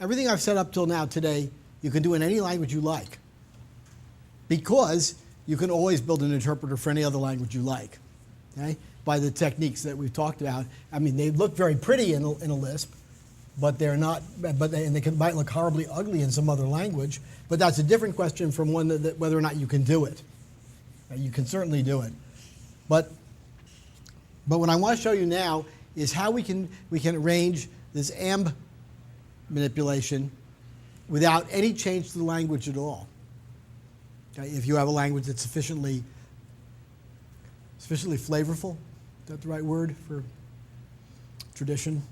everything I've said up till now today, you can do in any language you like, because you can always build an interpreter for any other language you like, okay? By the techniques that we've talked about. I mean, they look very pretty in a Lisp, but they're not. And they might look horribly ugly in some other language. But that's a different question from one that whether or not you can do it. You can certainly do it, but what I want to show you now is how we can arrange this AMB manipulation without any change to the language at all. Okay, if you have a language that's sufficiently flavorful, is that the right word for tradition?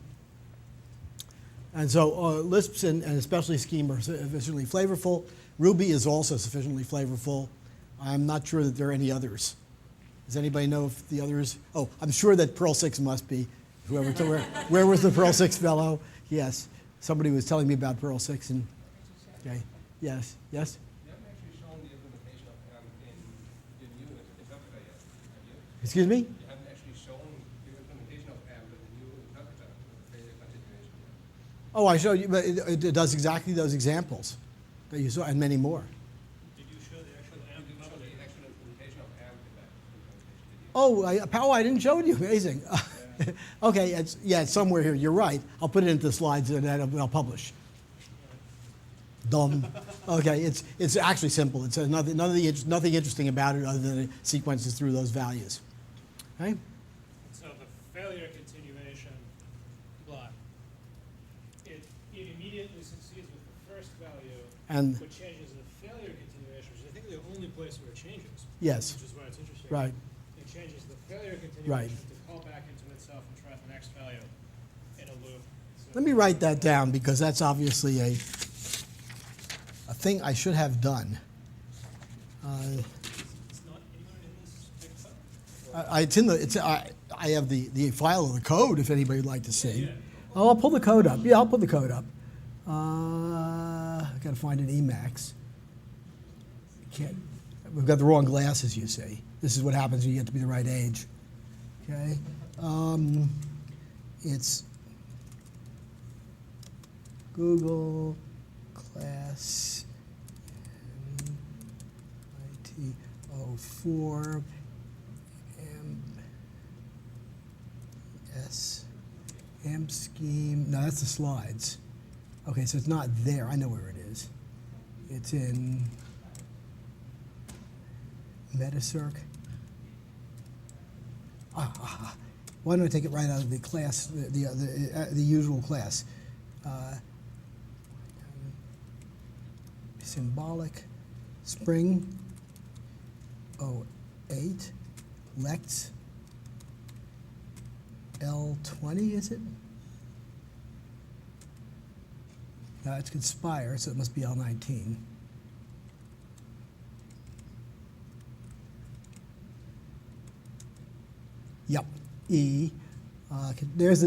And so Lisps and especially Scheme are sufficiently flavorful. Ruby is also sufficiently flavorful. I'm not sure that there are any others. Does anybody know if the others? Oh, I'm sure that Perl 6 must be. Where was the Perl 6 fellow? Yes, somebody was telling me about Perl 6. And okay, yes. You haven't actually shown the implementation of AMP in the new interpreter yet, have you? Excuse me? You haven't actually shown the implementation of AMP in the new interpreter, the failure continuation yet. Oh, I showed you, but it does exactly those examples that you saw, and many more. Did you show the actual AMP? You didn't show the actual implementation of AMP in that implementation, did you? Oh, I didn't show it you. Amazing. Okay, it's somewhere here. You're right. I'll put it into the slides and then I'll publish. Dumb. Okay, it's actually simple. It's nothing interesting about it other than it sequences through those values. Okay. So the failure continuation block, it immediately succeeds with the first value, And but changes the failure continuation, which is I think the only place where it changes. yes, Which is why it's interesting. right. It changes the failure continuation Right. to call back into itself and try the next value in a loop. So Let me write that down because that's obviously a thing I should have done. it's not anywhere in this big file? I have the file of the code if anybody would like to see. Yeah. Oh, I'll pull the code up. Yeah, I'll pull the code up. I've got to find an Emacs. We've got the wrong glasses, you see. This is what happens when you get to be the right age. Okay. It's Google class IT04 AMP scheme. No, that's the slides. Okay, so it's not there. I know where it is. It's in Metacirc. Why don't I take it right out of the class, the usual class? Symbolic, Spring, 08, Lex, L20, is it? No, it's Conspire, so it must be L19. Yep, E. There's.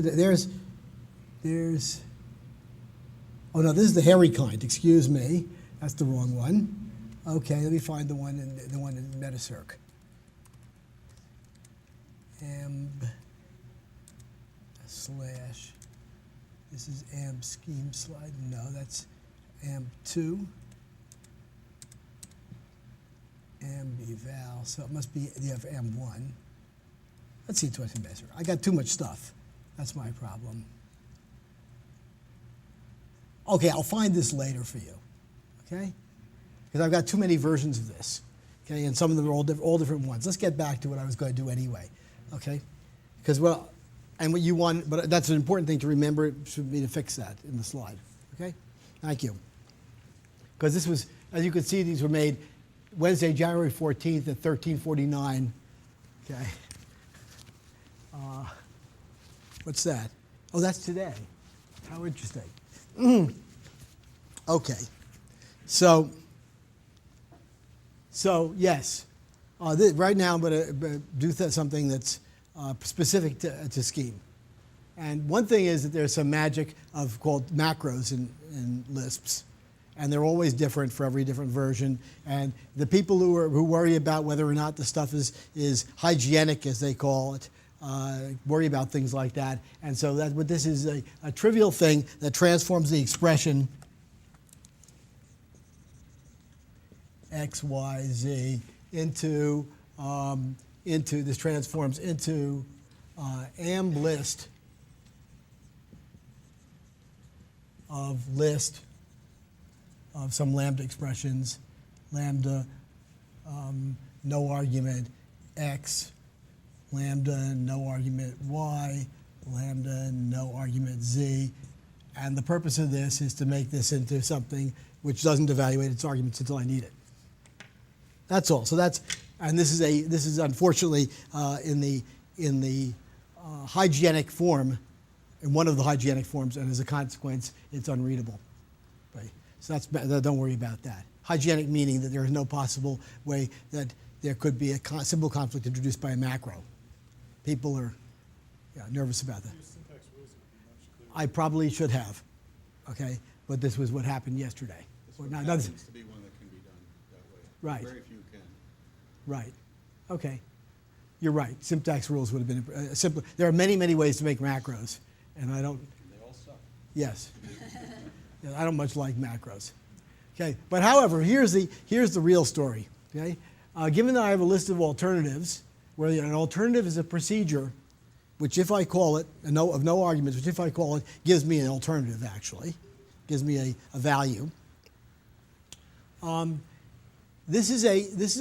Oh no, this is the hairy kind. Excuse me, that's the wrong one. Okay, let me find the one in Metacirc. AMB slash. This is AMB scheme slide. No, that's AMB2. AMB eval. So it must be the AMB1. Let's see what's in Metacirc. I got too much stuff. That's my problem. Okay, I'll find this later for you. Okay? Because I've got too many versions of this. Okay, and some of them are all different ones. Let's get back to what I was going to do anyway. Okay? Because what you want, but that's an important thing to remember. It should be to fix that in the slide. Okay? Thank you. Because this was, as you can see, these were made Wednesday, January 14th at 13:49. Okay? What's that? Oh, that's today. How interesting. Okay. So yes, right now I'm going to do something that's specific to Scheme. And one thing is that there's some magic called macros in Lisps, and they're always different for every different version. And the people who worry about whether or not the stuff is hygienic, as they call it, worry about things like that. And so this is a trivial thing that transforms the expression x, y, z into this transforms into am list of some lambda expressions, lambda no argument x, lambda no argument y, lambda no argument z. And the purpose of this is to make this into something which doesn't evaluate its arguments until I need it. That's all. So this is unfortunately in the hygienic form, in one of the hygienic forms, and as a consequence, it's unreadable. Right? So don't worry about that. Hygienic meaning that there is no possible way that there could be a symbol conflict introduced by a macro. People are nervous about that. I probably should have, okay? But this was what happened yesterday. This happens to be one that can be done that way. Right. Very few can. Right. Okay. You're right. Syntax rules would have been simpler. There are many, many ways to make macros, and I don't. They all suck. Yes. Yeah, I don't much like macros. Okay. But however, here's the real story. Okay. Given that I have a list of alternatives, where an alternative is a procedure, which if I call it of no arguments, which if I call it gives me an alternative actually, gives me a value. This is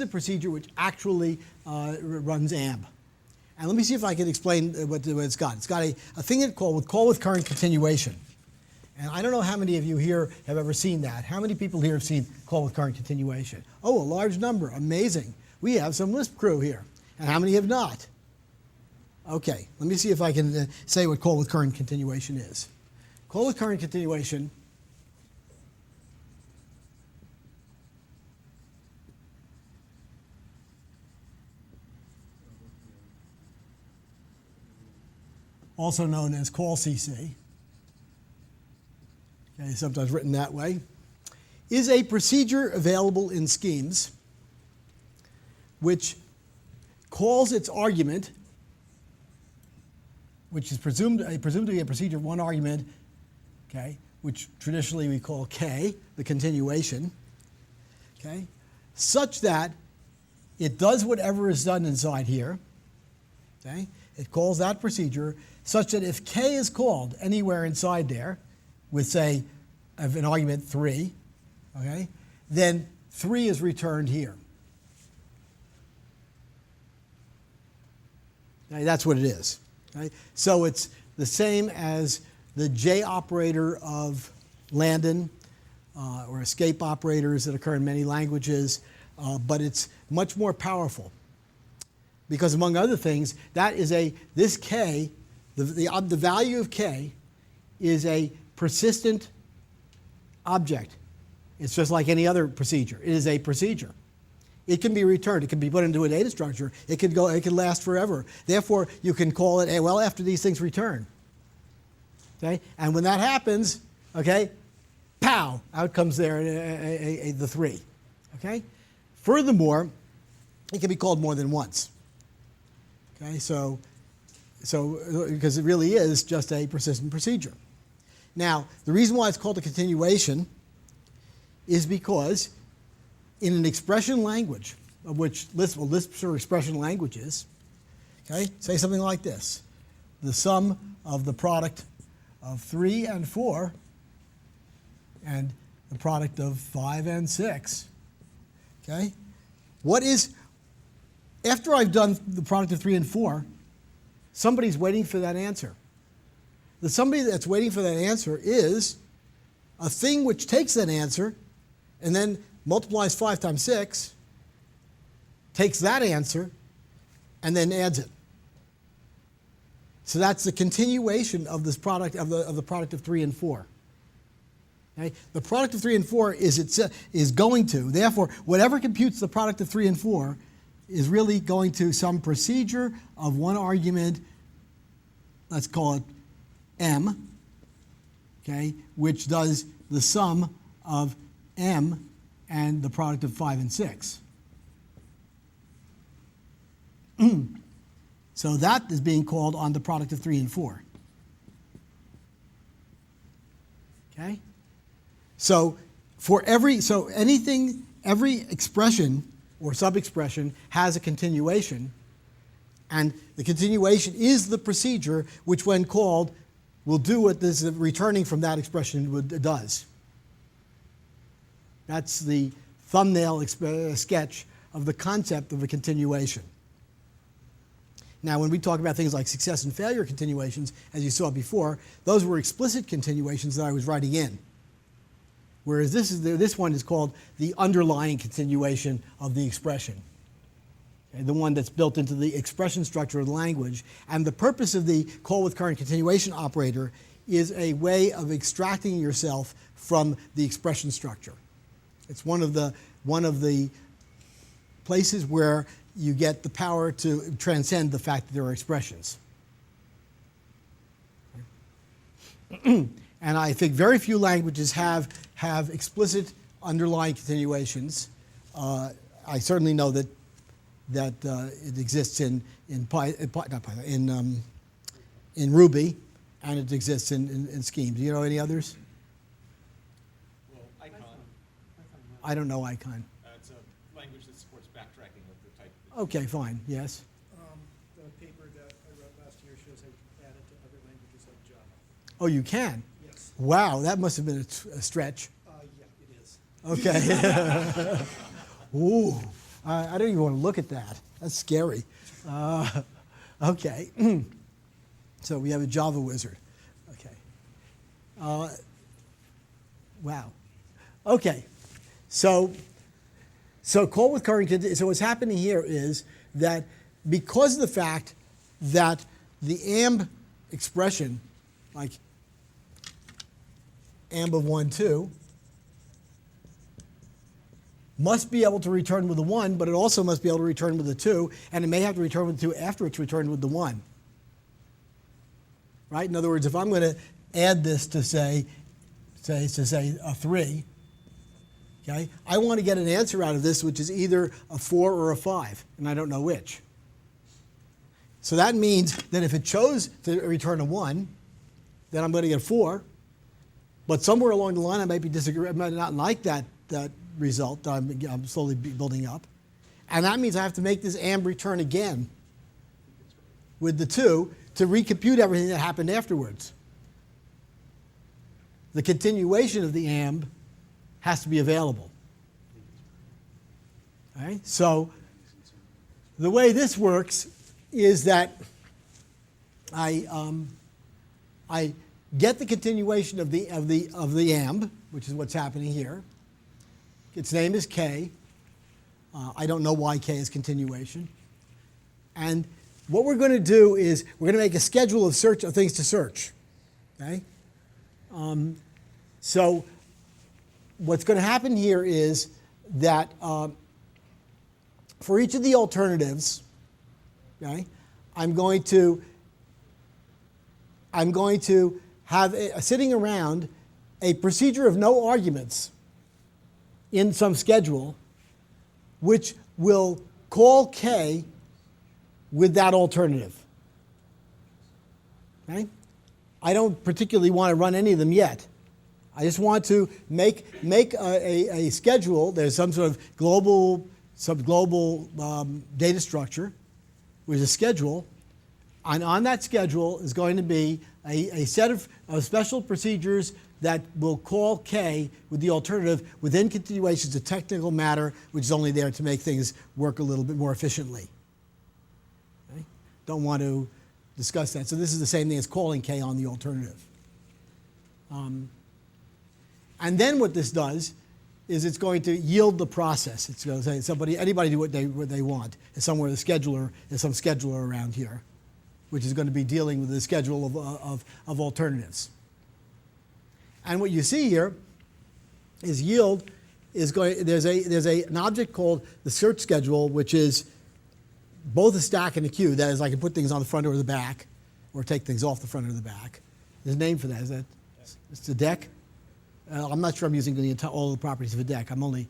a procedure which actually runs AMB. And let me see if I can explain what it's got. It's got a thing that call with current continuation. And I don't know how many of you here have ever seen that. How many people here have seen call with current continuation? Oh, a large number. Amazing. We have some Lisp crew here. And how many have not? Okay, let me see if I can say what call with current continuation is. Call with current continuation also known as call CC, okay, sometimes written that way, is a procedure available in schemes which calls its argument, which is presumed to be a procedure of one argument, okay, which traditionally we call K, the continuation, okay, such that it does whatever is done inside here, okay, it calls that procedure such that if K is called anywhere inside there with, say, an argument 3, okay, then 3 is returned here. Okay, that's what it is. Okay? So it's the same as the J operator of Landon or escape operators that occur in many languages, but it's much more powerful. Because among other things, this K, the value of K is a persistent object. It's just like any other procedure. It is a procedure. It can be returned. It can be put into a data structure. It can last forever. Therefore, you can call it after these things return. Okay? And when that happens, okay, pow, out comes there the 3. Okay? Furthermore, it can be called more than once. Okay, so because it really is just a persistent procedure. Now, the reason why it's called a continuation is because in an expression language, of which Lisp are expression languages, okay, say something like this: the sum of the product of 3 and 4 and the product of 5 and 6. Okay, after I've done the product of 3 and 4, somebody's waiting for that answer. The somebody that's waiting for that answer is a thing which takes that answer and then multiplies 5 times 6, takes that answer, and then adds it. So that's the continuation of this product of the product of 3 and 4. Okay? The product of 3 and 4 is going to, therefore, whatever computes the product of 3 and 4 is really going to some procedure of one argument, let's call it M, okay, which does the sum of M and the product of 5 and 6. So that is being called on the product of 3 and 4. Okay? So every expression or sub-expression has a continuation, and the continuation is the procedure which, when called, will do what this returning from that expression does. That's the thumbnail sketch of the concept of a continuation. Now, when we talk about things like success and failure continuations, as you saw before, those were explicit continuations that I was writing in. Whereas this one is called the underlying continuation of the expression. Okay, the one that's built into the expression structure of the language. And the purpose of the call with current continuation operator is a way of extracting yourself from the expression structure. It's one of the places where you get the power to transcend the fact that there are expressions. And I think very few languages have explicit underlying continuations. I certainly know that it exists in Ruby, and it exists in Scheme. Do you know any others? Well, Icon, I don't know Icon. it's a language that supports backtracking of the type. Okay, fine. Yes. The paper that I wrote last year shows I added to other languages like Java. Oh, you can? Yes. Wow, that must have been a stretch. Yeah, it is. Okay. Ooh, I don't even want to look at that. That's scary. Okay. So we have a Java wizard. Okay. Wow. Okay. So call with current. So what's happening here is that because of the fact that the AMB expression, like AMB of 1, 2, must be able to return with the 1, but it also must be able to return with the 2, and it may have to return with the 2 after it's returned with the 1. Right? In other words, if I'm going to add this to say a 3, okay, I want to get an answer out of this which is either a 4 or a 5, and I don't know which. So that means that if it chose to return a 1, then I'm going to get 4, but somewhere along the line I might not like that result that I'm slowly building up. And that means I have to make this AMB return again with the 2 to recompute everything that happened afterwards. The continuation of the AMB has to be available. All right? So the way this works is that I get the continuation of the AMB, which is what's happening here. Its name is K. I don't know why K is continuation. And what we're going to do is we're going to make a schedule of things to search. Okay? So what's going to happen here is that for each of the alternatives, okay, I'm going to have sitting around a procedure of no arguments in some schedule, which will call K with that alternative. Okay? I don't particularly want to run any of them yet. I just want to make a schedule. There's some sort of global data structure, which is a schedule, and on that schedule is going to be a set of special procedures that will call K with the alternative within continuations, a technical matter which is only there to make things work a little bit more efficiently. Okay? Don't want to discuss that. So this is the same thing as calling K on the alternative. And then what this does is it's going to yield the process. It's going to say anybody do what they want. There's some scheduler around here, which is going to be dealing with the schedule of alternatives. And what you see here is yield is going. There's an object called the search schedule, which is both a stack and a queue. That is, I can put things on the front or the back, or take things off the front or the back. There's a name for that. Is that it's a deck? I'm not sure I'm using all the properties of a deck. I'm only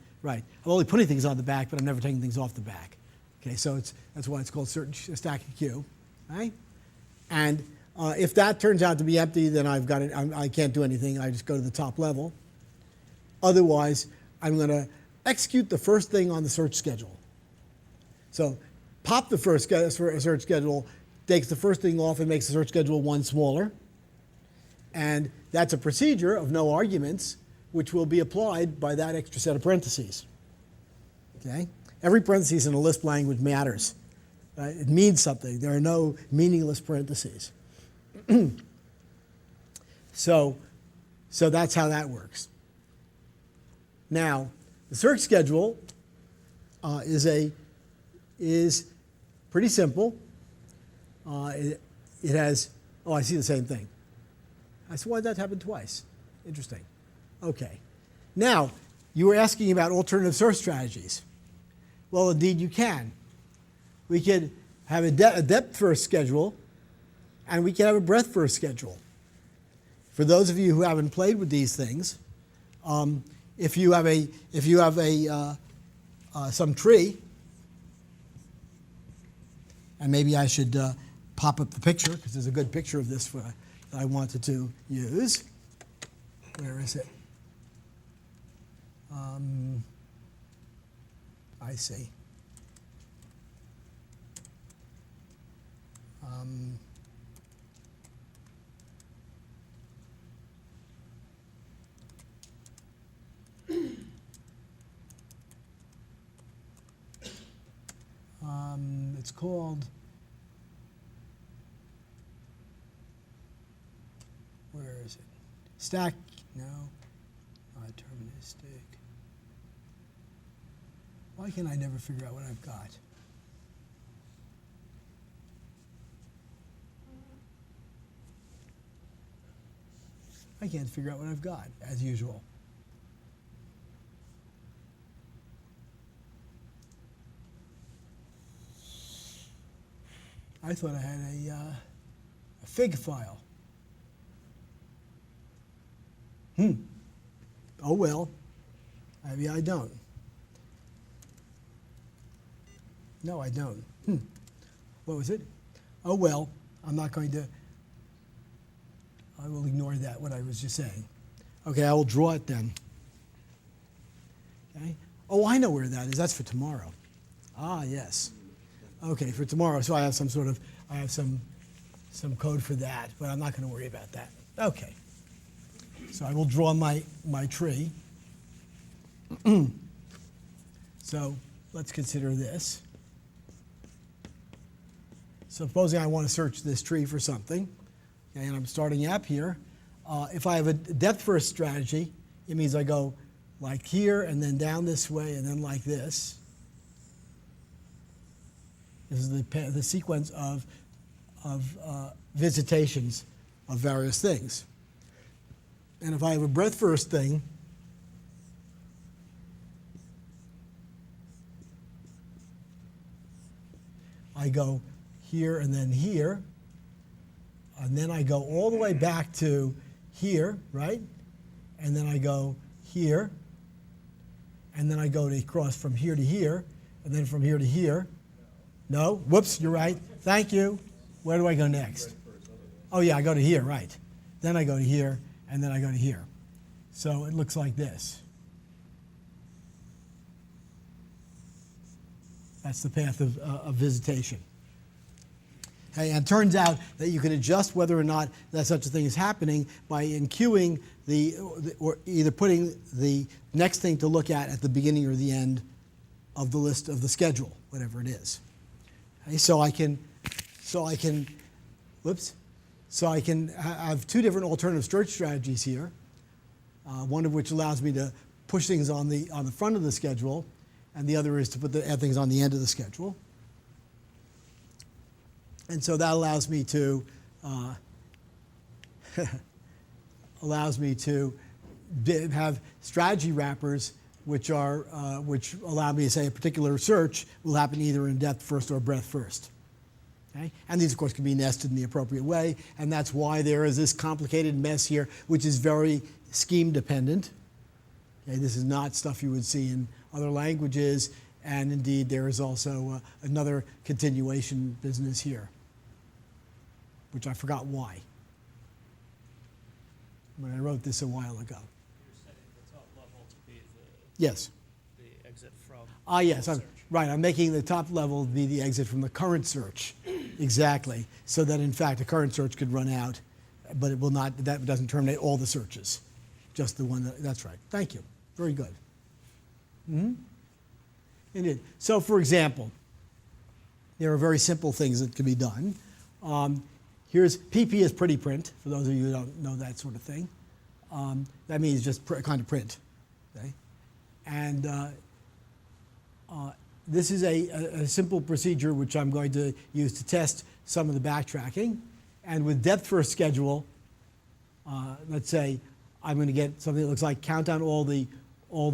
putting things on the back, but I'm never taking things off the back. Okay, so that's why it's called search, stack, and queue. right? And if that turns out to be empty, then I've got it. I can't do anything. I just go to the top level. Otherwise, I'm going to execute the first thing on the search schedule. So pop the first search schedule, takes the first thing off and makes the search schedule one smaller. And that's a procedure of no arguments, which will be applied by that extra set of parentheses. Okay? Every parenthesis in a Lisp language matters. It means something. There are no meaningless parentheses. So that's how that works. Now, the search schedule is pretty simple. It has, oh, I see the same thing. I said, why did that happen twice? Interesting. Okay. Now, you were asking about alternative search strategies. Well, indeed, you can. We could have a depth-first schedule, and we can have a breadth-first schedule. For those of you who haven't played with these things, if you have some tree, and maybe I should pop up the picture because there's a good picture of this that I wanted to use. Where is it? I see. It's called, where is it? Stack, no, not deterministic. Why can I never figure out what I've got? I can't figure out what I've got, as usual. I thought I had a fig file. Oh well, maybe I don't. No, I don't. What was it? Oh well, I'm not going to, I will ignore that, what I was just saying. Okay, I will draw it then. Okay. Oh, I know where that is. That's for tomorrow. Ah, yes. Okay, for tomorrow. So I have some code for that, but I'm not going to worry about that. Okay. So I will draw my tree. So let's consider this. Supposing I want to search this tree for something, okay, and I'm starting up here. If I have a depth-first strategy, it means I go like here and then down this way and then like this. This is the sequence of visitations of various things. And if I have a breadth-first thing, I go here and then I go all the way back to here, right? And then I go here, and then I go to cross from here to here, and then from here to here. No, whoops, you're right. Thank you. Where do I go next? Oh yeah, I go to here, right. Then I go to here, and then I go to here. So it looks like this. That's the path of visitation. Okay, and it turns out that you can adjust whether or not that such a thing is happening by enqueuing or either putting the next thing to look at the beginning or the end of the list of the schedule, whatever it is. Okay, so I can have two different alternative search strategies here. One of which allows me to push things on the front of the schedule, and the other is to add things on the end of the schedule. And so that allows me to have strategy wrappers which allow me to say a particular search will happen either in depth first or breadth first. Okay? And these, of course, can be nested in the appropriate way, and that's why there is this complicated mess here, which is very scheme dependent. Okay? This is not stuff you would see in other languages, and indeed there is also another continuation business here. which I forgot why when I wrote this a while ago. You're setting the top level to be Yes. the exit from. Yes, search. right. I'm making the top level be the exit from the current search. Exactly. So that, in fact, the current search could run out, but it will not, that doesn't terminate all the searches. Just the one that's right. Thank you. Very good. Indeed. So, for example, there are very simple things that can be done. Here's PP is pretty print, for those of you who don't know that sort of thing. That means just kind of print. Okay? And this is a simple procedure which I'm going to use to test some of the backtracking. And with depth first schedule, let's say I'm going to get something that looks like count down all the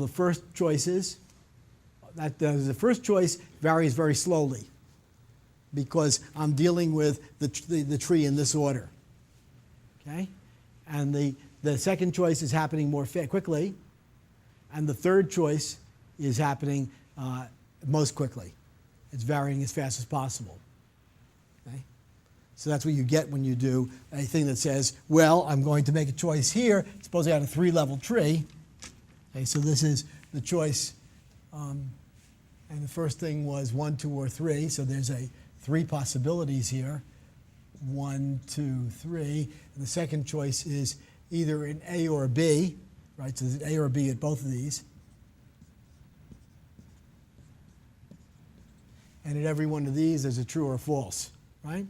first choices. That the first choice varies very slowly because I'm dealing with the tree in this order. Okay? And the second choice is happening more quickly, and the third choice is happening most quickly. It's varying as fast as possible. Okay? So that's what you get when you do a thing that says, well, I'm going to make a choice here. Suppose I had a 3-level tree. Okay, so this is the choice, and the first thing was 1, 2, or 3. So there's 3 possibilities here, 1, 2, 3. And the second choice is either an A or a B, right? So there's an A or a B at both of these. And at every one of these, there's a true or a false, right?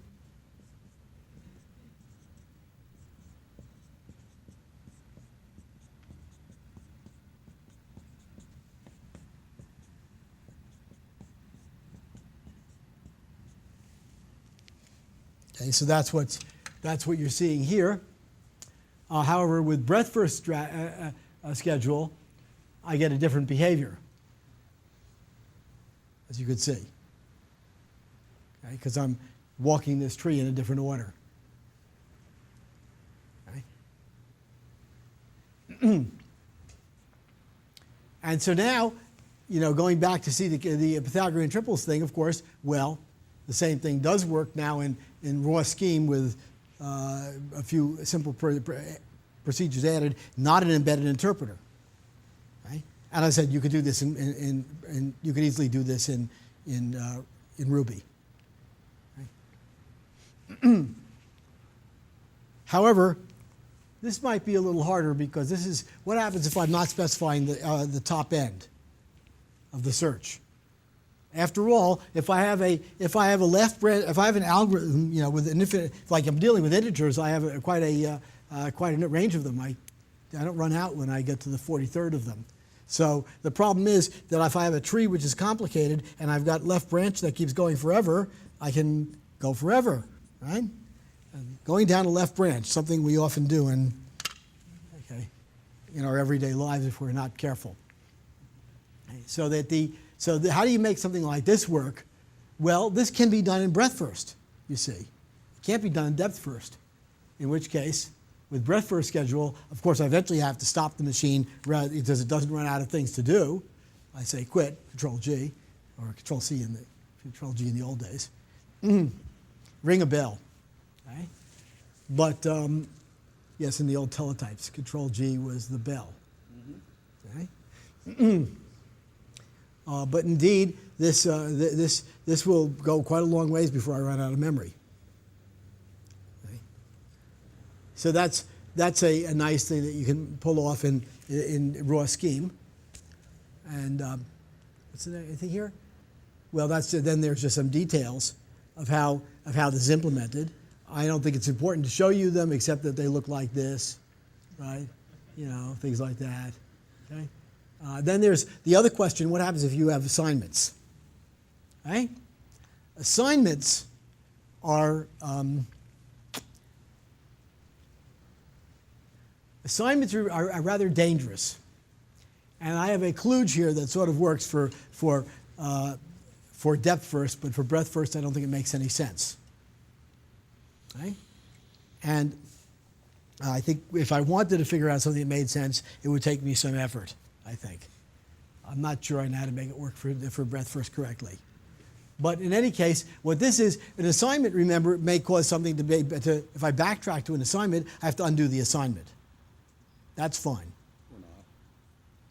Okay, so that's what you're seeing here. However, with breadth first schedule, I get a different behavior, as you could see. Okay, because I'm walking this tree in a different order. Okay. And so now, going back to see the Pythagorean triples thing, of course, well, the same thing does work now in raw scheme with a few simple procedures added, not an embedded interpreter. Right? And I said you could do this you could easily do this in Ruby. Right? However, this might be a little harder because this is what happens if I'm not specifying the top end of the search. After all, if I have a left branch, if I have an algorithm, with an infinite, like I'm dealing with integers, I have quite a range of them. I don't run out when I get to the 43rd of them. So the problem is that if I have a tree which is complicated and I've got left branch that keeps going forever, I can go forever, right? And going down a left branch, something we often do in our everyday lives if we're not careful. So how do you make something like this work? Well, this can be done in breadth first, you see. It can't be done in depth first, in which case, with breadth first schedule, of course, I eventually have to stop the machine because it doesn't run out of things to do. I say quit, Control-G, or Control-C Control-G in the old days. Ring a bell. Okay? But, yes, in the old teletypes, Control-G was the bell. Okay? But indeed, this will go quite a long ways before I run out of memory. Okay. So that's a nice thing that you can pull off in raw scheme. And what's the anything here? Well, then there's just some details of how this is implemented. I don't think it's important to show you them, except that they look like this, right? Things like that. Okay. Then there's the other question, what happens if you have assignments? Right? Assignments are rather dangerous. And I have a kludge here that sort of works for depth first, but for breadth first I don't think it makes any sense. Right? And I think if I wanted to figure out something that made sense, it would take me some effort, I think. I'm not sure I know how to make it work for breadth first correctly. But in any case, what this is, an assignment, remember, may cause something to be, if I backtrack to an assignment, I have to undo the assignment. That's fine. Or not.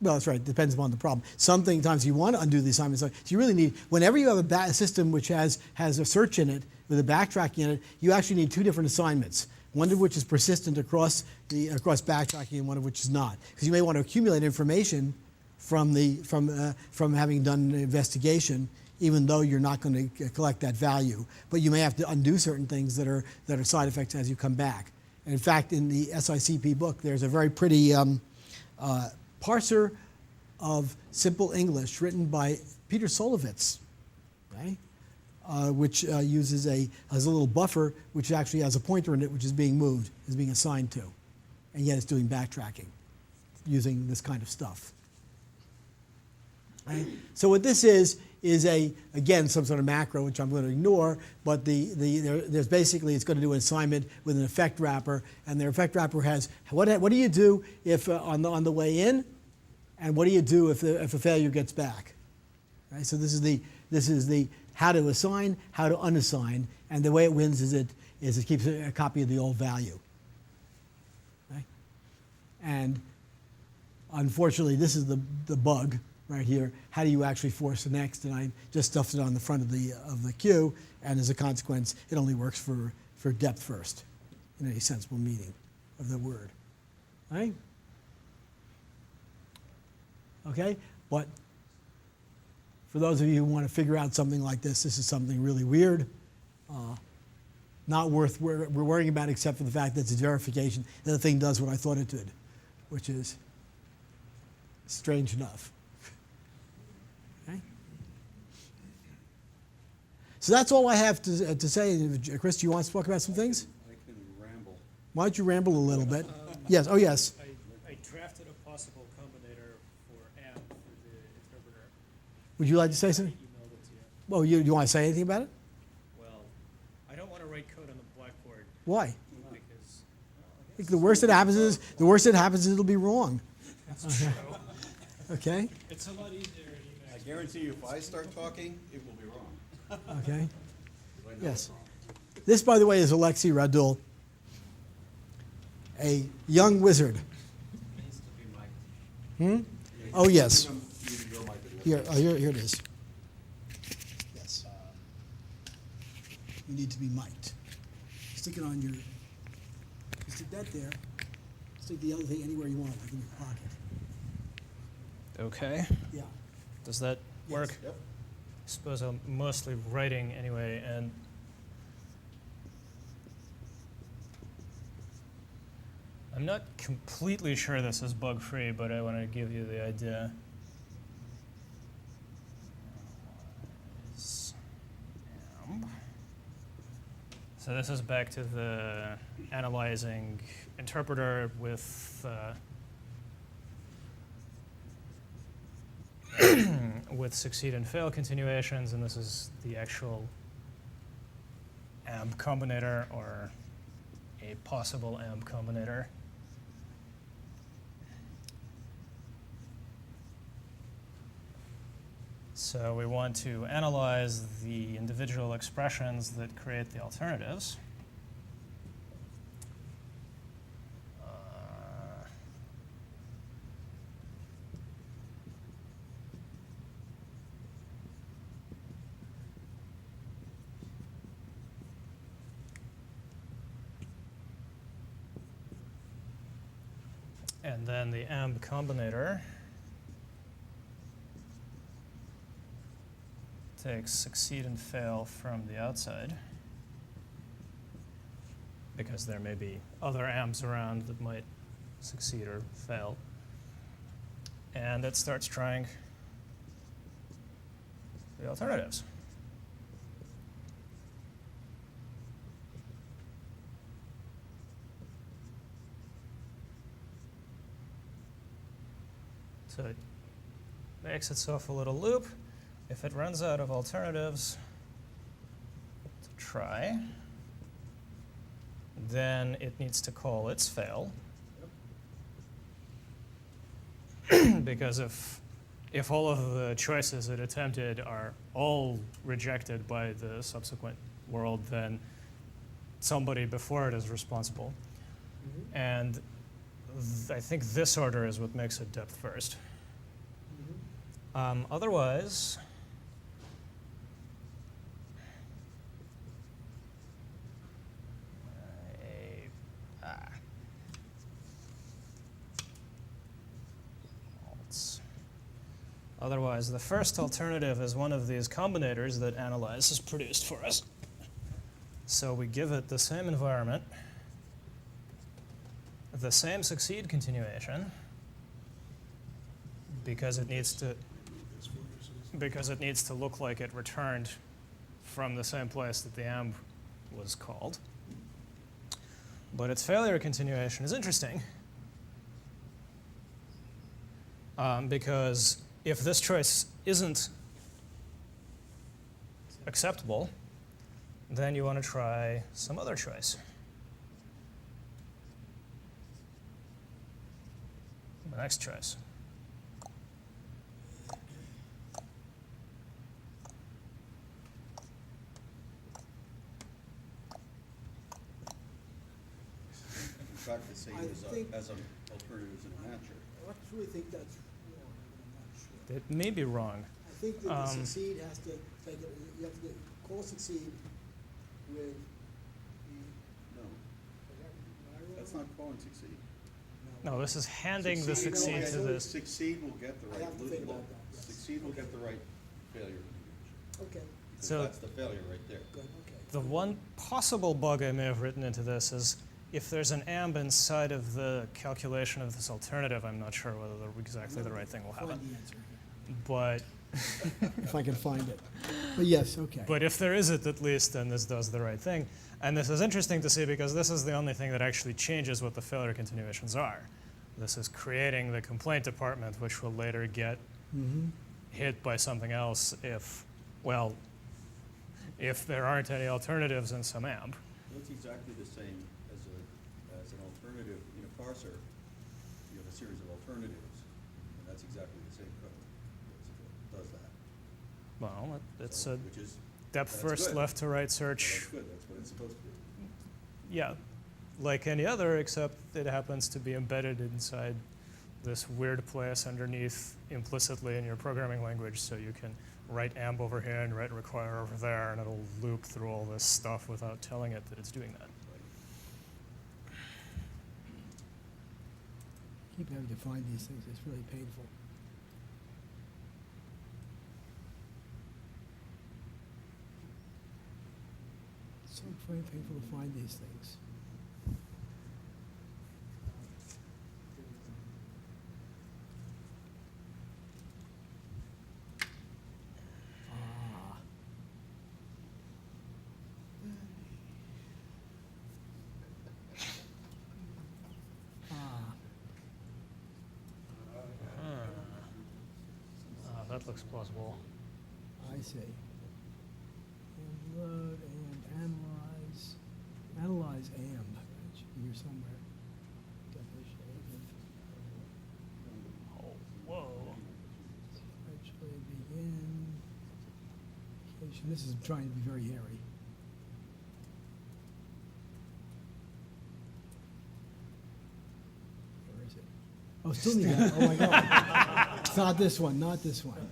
Well, that's right. Depends upon the problem. Sometimes you want to undo the assignment. So you really need, whenever you have a system which has a search in it, with a backtracking in it, you actually need two different assignments. One of which is persistent across backtracking, and one of which is not. Because you may want to accumulate information from having done an investigation, even though you're not going to collect that value. But you may have to undo certain things that are side effects as you come back. And in fact, in the SICP book, there's a very pretty parser of simple English written by Peter Solovitz, right? Which uses has a little buffer which actually has a pointer in it which is being moved, is being assigned to. And yet it's doing backtracking using this kind of stuff. Right? So what this is again, some sort of macro, which I'm going to ignore, but there's basically, it's going to do an assignment with an effect wrapper, and the effect wrapper has, what do you do if on the way in, and what do you do if a failure gets back? Right? So this is the how to assign, how to unassign, and the way it wins is it keeps a copy of the old value. Right? And unfortunately, this is the bug right here. How do you actually force the next? And I just stuffed it on the front of the queue, and as a consequence, it only works for depth first, in any sensible meaning of the word. Right? Okay, but for those of you who want to figure out something like this is something really weird, not worth we're worrying about, except for the fact that it's verification. The other thing does what I thought it did, which is strange enough. Okay? So that's all I have to say. Chris, do you want to talk about some things? I can ramble. Why don't you ramble a little bit? Yes. Oh, yes. I drafted a possible combinator for AMP for the interpreter. Would you like to say something? I emailed it to you. Well, you want to say anything about it? Well, I don't want to write code on the blackboard Why? because I think the worst that happens is it'll be wrong. that's true. Okay. It's a lot easier in I Emacs. guarantee you, if I start talking, it will be wrong. Okay. 'Cause I know Yes. it's wrong. This, by the way, is Alexei Radul, a young wizard. Needs to be mic'd. Oh, yes. Give him your mic address. Here it is. Yes. You need to be mic'd. Stick it on your. You stick that there. Stick the other thing anywhere you want, like in your pocket. Okay. Yeah. Does that work? Yep. I suppose I'm mostly writing anyway, and I'm not completely sure this is bug-free, but I want to give you the idea. So this is back to the analyzing interpreter with with succeed and fail continuations, and this is the actual AMP combinator, or a possible AMP combinator. So we want to analyze the individual expressions that create the alternatives. And then the AMP combinator takes succeed and fail from the outside, because there may be other AMPs around that might succeed or fail. And it starts trying the alternatives. So it makes itself a little loop. If it runs out of alternatives to try, then it needs to call its fail. Because if if all of the choices it attempted are all rejected by the subsequent world, then somebody before it is responsible. And I think this order is what makes it depth first. Otherwise, otherwise, the first alternative is one of these combinators that Analyze has produced for us. So we give it the same environment, the same succeed continuation, because it needs to look like it returned from the same place that the amb was called. But its failure continuation is interesting, because if this choice isn't acceptable, then you want to try some other choice. The next choice. In fact, the same I think- as an alternative is a matcher. I actually think that's wrong, I'm not sure. It may be wrong. I think that the succeed has to take it, you have to call succeed with No, the. that's not calling succeed. No, this is handing the Succeed will succeed to get- this. Succeed will get the I right, have to think about that, yes. succeed will get the right failure configuration. Okay, Because So- that's the failure right there. good, okay. The one possible bug I may have written into this is if there's an amb inside of the calculation of this alternative, I'm not sure whether exactly the right thing will happen. Find the answer here. But If I can find it. But yes, okay. But if there is it at least, then this does the right thing. And this is interesting to see because this is the only thing that actually changes what the failure continuations are. This is creating the complaint department, which will later get hit by something else if, well, if there aren't any alternatives in some amp. That's exactly the same as an alternative in a parser. You have a series of alternatives, and that's exactly the same code that does that. Well, it's So, a which is, depth that's first, good. left to right so that's search. good, that's what it's supposed to be. Yeah, like any other, except it happens to be embedded inside this weird place underneath implicitly in your programming language, so you can write amb over here and write require over there, and it'll loop through all this stuff without telling it that it's doing that. Keep having to find these things, it's really painful. It's so very painful to find these things. Ah. Ah. That looks plausible. I see. And load and analyze. Analyze amb. It should be here somewhere. Definition of Oh, whoa. actually begin. Application. This is trying to be very hairy. Where is it? Oh, still need that. Oh my God. It's not this one, not this one.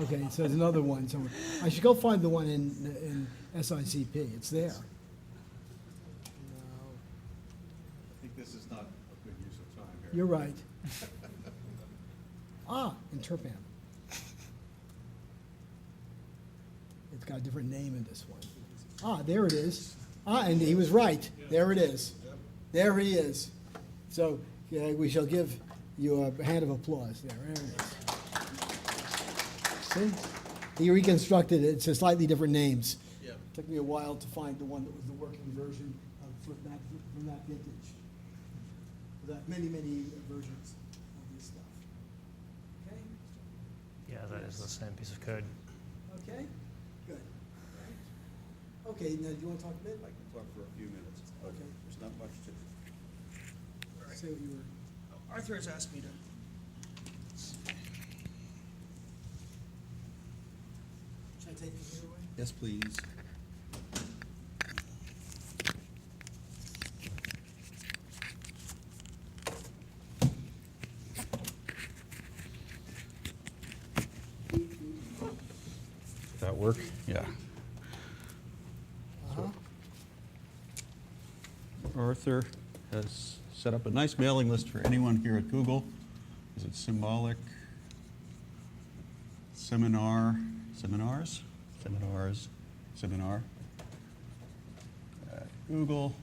Okay, so there's another one somewhere. I should go find the one in SICP. It's there. No. I think this is not a good use of time here. You're right. Interpam. It's got a different name in this one. There it is. And he was right. There it is. There he is. So we shall give you a hand of applause there. There it is. See? He reconstructed it. It's a slightly different names. Yeah. Took me a while to find the one that was the working version from that vintage. That many versions of this stuff. Okay? Yeah, that is the same piece of code. Okay? Good. Okay, now do you want to talk a bit? I can talk for a few minutes. but Okay. There's not much to. Say what you were. Arthur has asked me to take it either way? Yes, please. That work? Yeah. So, Arthur has set up a nice mailing list for anyone here at Google. Is it Symbolic? Seminar? Seminars? Seminars? Seminar? Google.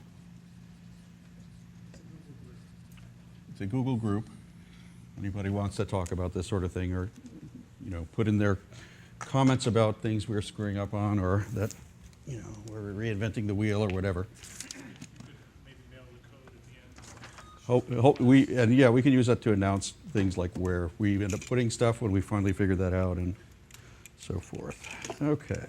It's a Google group. Anybody wants to talk about this sort of thing, or put in their comments about things we're screwing up on, or that we're reinventing the wheel or whatever. Maybe mail the code at the end. We can use that to announce things like where we end up putting stuff when we finally figure that out and so forth. Okay.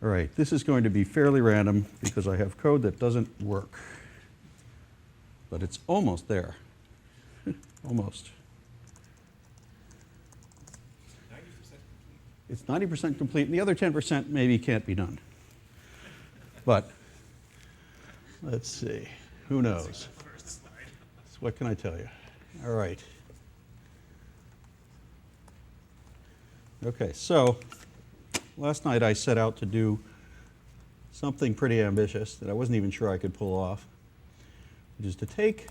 All right, this is going to be fairly random because I have code that doesn't work. But it's almost there. Almost. 90% complete. It's 90% complete, and the other 10% maybe can't be done. But let's see. Who knows? First slide. So what can I tell you? All right. Okay, so last night I set out to do something pretty ambitious that I wasn't even sure I could pull off, which is to take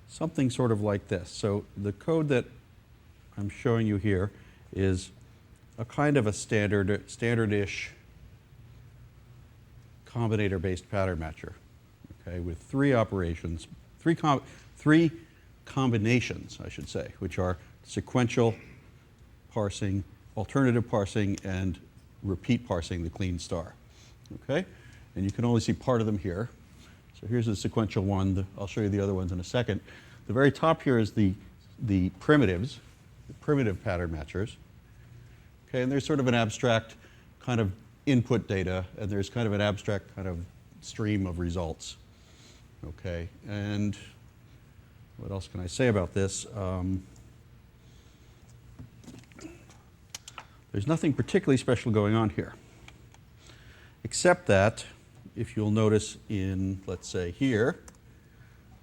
something sort of like this. So the code that I'm showing you here is a kind of a standard-ish combinator-based pattern matcher, okay, with three operations, three combinations, I should say, which are sequential parsing, alternative parsing, and repeat parsing, the clean star, okay? And you can only see part of them here. So here's the sequential one. I'll show you the other ones in a second. The very top here is the primitives, the primitive pattern matchers. Okay, and there's sort of an abstract kind of input data, and there's kind of an abstract kind of stream of results. Okay, and what else can I say about this? There's nothing particularly special going on here, except that if you'll notice in, let's say, here,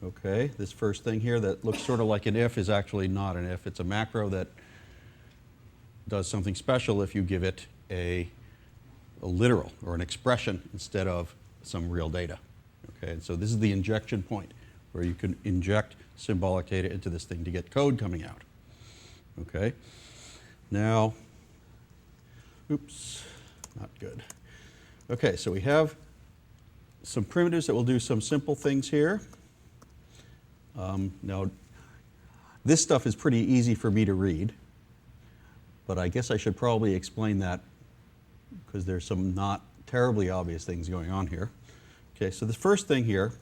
okay, this first thing here that looks sort of like an if is actually not an if. It's a macro that does something special if you give it a literal or an expression instead of some real data. Okay, and so this is the injection point where you can inject symbolic data into this thing to get code coming out. Okay, now, oops, not good. Okay, so we have some primitives that will do some simple things here. Now, this stuff is pretty easy for me to read, but I guess I should probably explain that because there's some not terribly obvious things going on here. Okay, so the first thing here,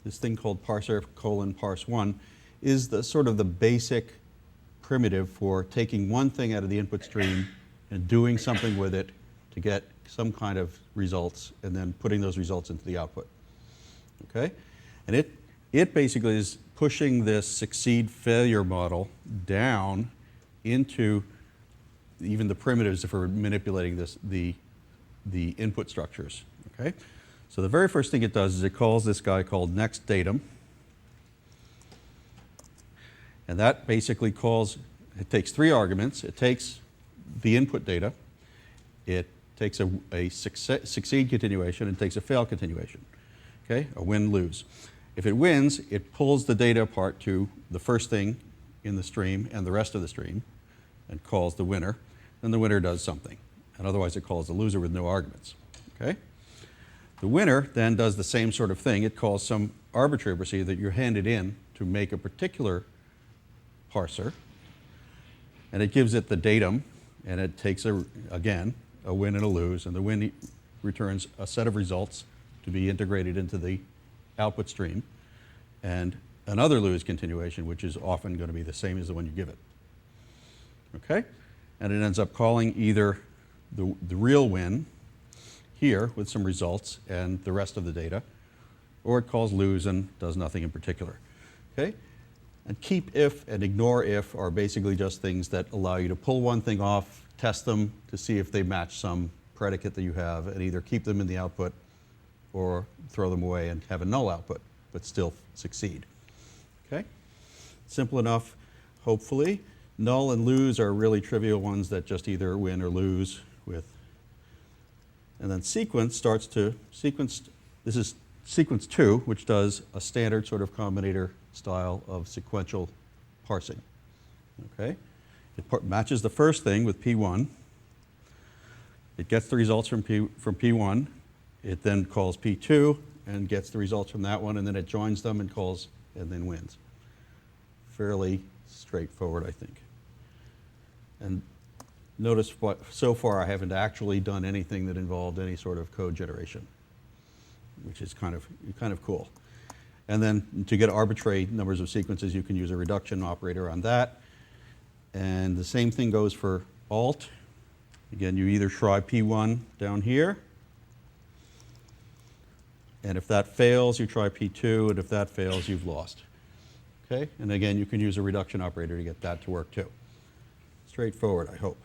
this thing called parser : parse1, is the sort of the basic primitive for taking one thing out of the input stream and doing something with it to get some kind of results, and then putting those results into the output. Okay? And it basically is pushing this succeed-failure model down into even the primitives for manipulating the input structures. Okay? So the very first thing it does is it calls this guy called next datum. And that basically it takes three arguments. It takes the input data, it takes a succeed continuation, and takes a fail continuation. Okay, a win-lose. If it wins, it pulls the data apart to the first thing in the stream and the rest of the stream and calls the winner. Then the winner does something. And otherwise it calls the loser with no arguments. Okay? The winner then does the same sort of thing. It calls some arbitrary procedure that you're handed in to make a particular parser. And it gives it the datum, and it takes, again, a win and a lose, and the win returns a set of results to be integrated into the output stream, and another lose continuation, which is often going to be the same as the one you give it. Okay? And it ends up calling either the real win here with some results and the rest of the data, or it calls lose and does nothing in particular. Okay? And keep if and ignore if are basically just things that allow you to pull one thing off, test them to see if they match some predicate that you have, and either keep them in the output or throw them away and have a null output, but still succeed. Okay? Simple enough, hopefully. Null and lose are really trivial ones that just either win or lose with. And then sequence starts to sequence. This is sequence 2, which does a standard sort of combinator style of sequential parsing. Okay? It matches the first thing with P1. It gets the results from P1. It then calls P2 and gets the results from that one, and then it joins them and calls and then wins. Fairly straightforward, I think. And notice what, so far I haven't actually done anything that involved any sort of code generation, which is kind of cool. And then to get arbitrary numbers of sequences, you can use a reduction operator on that. And the same thing goes for alt. Again, you either try P1 down here, and if that fails, you try P2, and if that fails, you've lost. Okay? And again, you can use a reduction operator to get that to work too. Straightforward, I hope.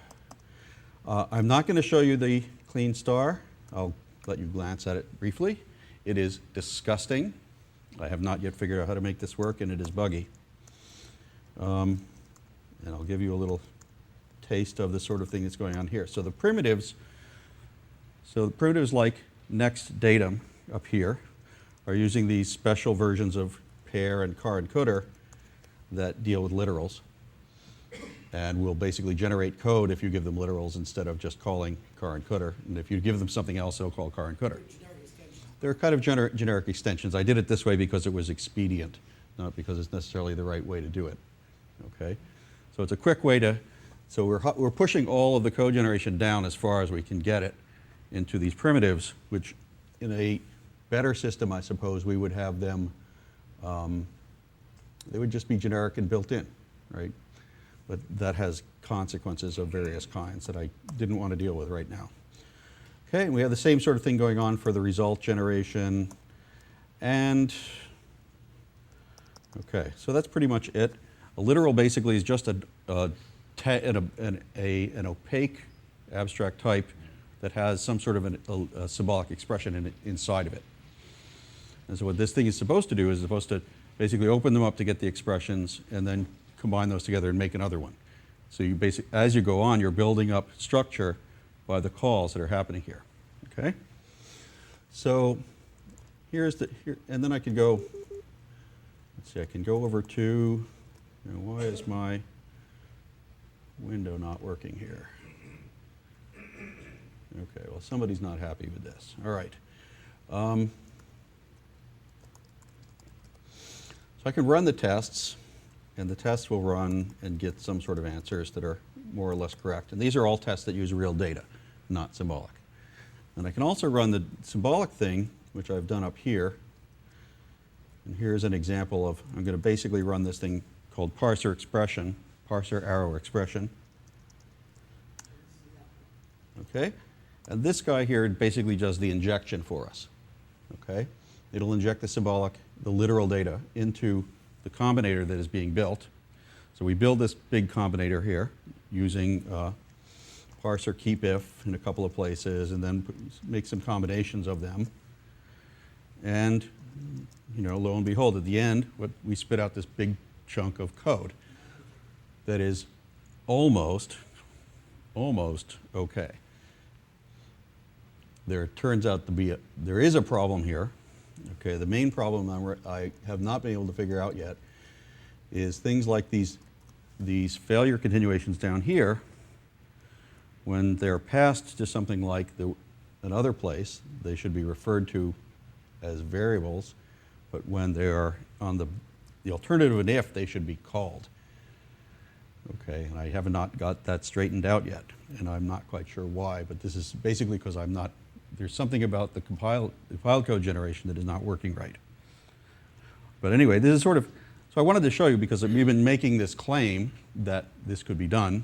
I'm not going to show you the clean star. I'll let you glance at it briefly. It is disgusting. I have not yet figured out how to make this work, and it is buggy. And I'll give you a little taste of the sort of thing that's going on here. So the primitives like next datum up here are using these special versions of pair and car encoder that deal with literals, and will basically generate code if you give them literals instead of just calling car encoder. And if you give them something else, they'll call car encoder. They're kind of generic extensions. I did it this way because it was expedient, not because it's necessarily the right way to do it. Okay, so it's a quick way to. So we're pushing all of the code generation down as far as we can get it into these primitives, which in a better system, I suppose, we would have them. They would just be generic and built in, right? But that has consequences of various kinds that I didn't want to deal with right now. Okay, and we have the same sort of thing going on for the result generation. And, okay, so that's pretty much it. A literal basically is just an opaque abstract type that has some sort of a symbolic expression inside of it. And so what this thing is supposed to do is supposed to basically open them up to get the expressions and then combine those together and make another one. So you as you go on, you're building up structure by the calls that are happening here. Okay? So here, and then I can go, let's see, I can go over to, why is my window not working here? Okay, well, somebody's not happy with this. All right. So I can run the tests, and the tests will run and get some sort of answers that are more or less correct. And these are all tests that use real data, not symbolic. And I can also run the symbolic thing, which I've done up here. And here's an example of, I'm going to basically run this thing called parser arrow expression. Okay? And this guy here basically does the injection for us. Okay? It'll inject the symbolic, the literal data into the combinator that is being built. So we build this big combinator here using parser keep if in a couple of places, and then make some combinations of them. And lo and behold, at the end, we spit out this big chunk of code that is almost okay. There turns out to be there is a problem here. Okay, the main problem I have not been able to figure out yet is things like these failure continuations down here. When they're passed to something like another place, they should be referred to as variables, but when they are on the alternative of an if, they should be called. Okay, and I have not got that straightened out yet, and I'm not quite sure why, but this is basically because there's something about the compiled code generation that is not working right. But anyway, this is so I wanted to show you because we've been making this claim that this could be done,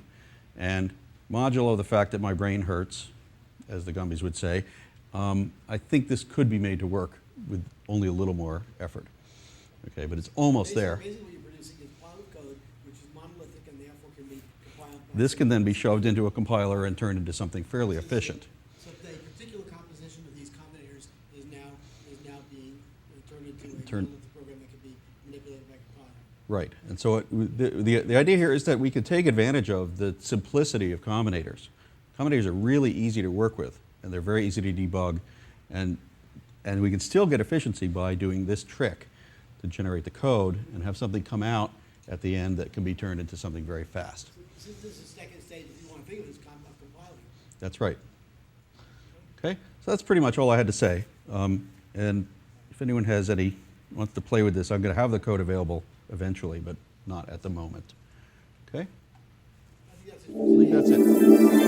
and modulo the fact that my brain hurts, as the Gumbies would say, I think this could be made to work with only a little more effort. Okay, but it's almost there. Basically, what you're producing is This can then be shoved into a compiler and turned into something fairly efficient. So the particular composition of these combinators is now being turned into a Turn- monolithic program that can be manipulated by a compiler. Right, and so the idea here is that we can take advantage of the simplicity of combinators. Combinators are really easy to work with, and they're very easy to debug, and we can still get efficiency by doing this trick to generate the code and have something come out at the end that can be turned into something very fast. Since this is second stage, if you want to think of it as compiling. That's right. Okay, so that's pretty much all I had to say. And if anyone wants to play with this, I'm going to have the code available eventually, but not at the moment. Okay? I think that's it. I think that's it.